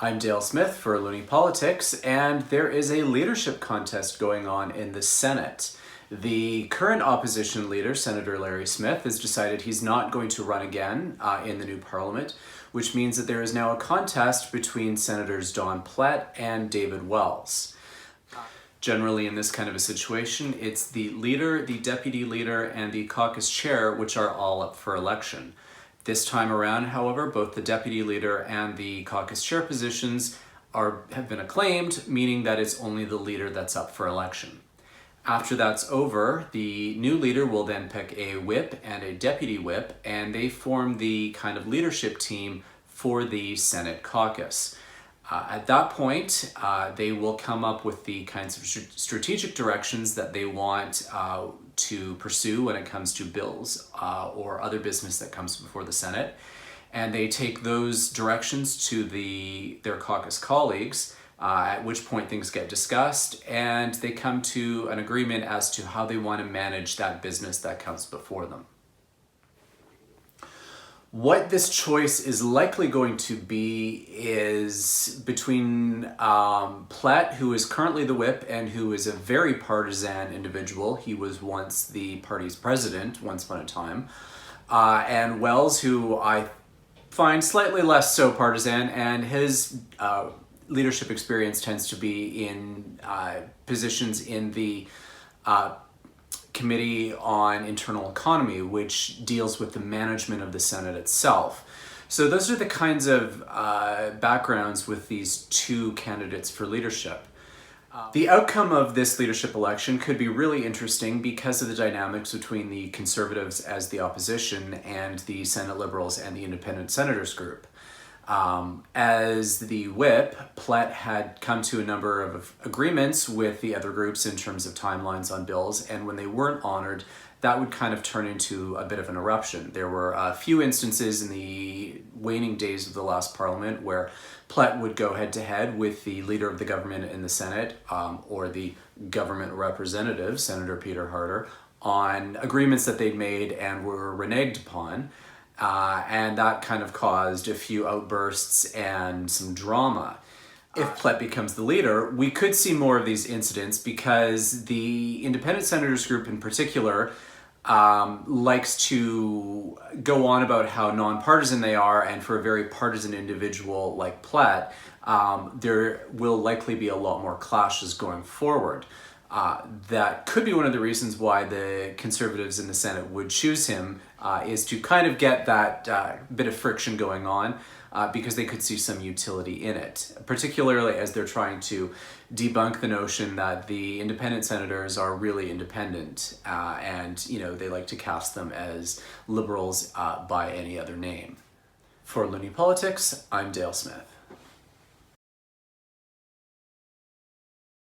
I'm Dale Smith for Looney Politics, and there is a leadership contest going on in the Senate. The current opposition leader, Senator Larry Smith, has decided he's not going to run again in the new parliament, which means that there is now a contest between Senators Don Plett and David Wells. Generally, in this kind of a situation, it's the leader, the deputy leader, and the caucus chair, which are all up for election. This time around, however, both the deputy leader and the caucus chair positions have been acclaimed, meaning that it's only the leader that's up for election. After that's over, the new leader will then pick a whip and a deputy whip, and they form the kind of leadership team for the Senate caucus. At that point, they will come up with the kinds of strategic directions that they want to pursue when it comes to bills or other business that comes before the Senate. And they take those directions to their caucus colleagues, at which point things get discussed, and they come to an agreement as to how they want to manage that business that comes before them. What this choice is likely going to be is between Plett, who is currently the whip and who is a very partisan individual. He was once the party's president, once upon a time, and Wells, who I find slightly less so partisan, and his leadership experience tends to be in positions in the Committee on Internal Economy, which deals with the management of the Senate itself. So those are the kinds of backgrounds with these two candidates for leadership. The outcome of this leadership election could be really interesting because of the dynamics between the Conservatives as the opposition and the Senate Liberals and the Independent Senators group. As the whip, Plett had come to a number of agreements with the other groups in terms of timelines on bills, and when they weren't honored, that would kind of turn into a bit of an eruption. There were a few instances in the waning days of the last parliament where Plett would go head-to-head with the leader of the government in the Senate, or the government representative, Senator Peter Harder, on agreements that they'd made and were reneged upon. And that kind of caused a few outbursts and some drama. If Plett becomes the leader, we could see more of these incidents because the Independent Senators group in particular likes to go on about how nonpartisan they are, and for a very partisan individual like Plett, there will likely be a lot more clashes going forward. That could be one of the reasons why the Conservatives in the Senate would choose him, is to kind of get that bit of friction going on, because they could see some utility in it, particularly as they're trying to debunk the notion that the independent senators are really independent, and they like to cast them as liberals by any other name. For Looney Politics, I'm Dale Smith.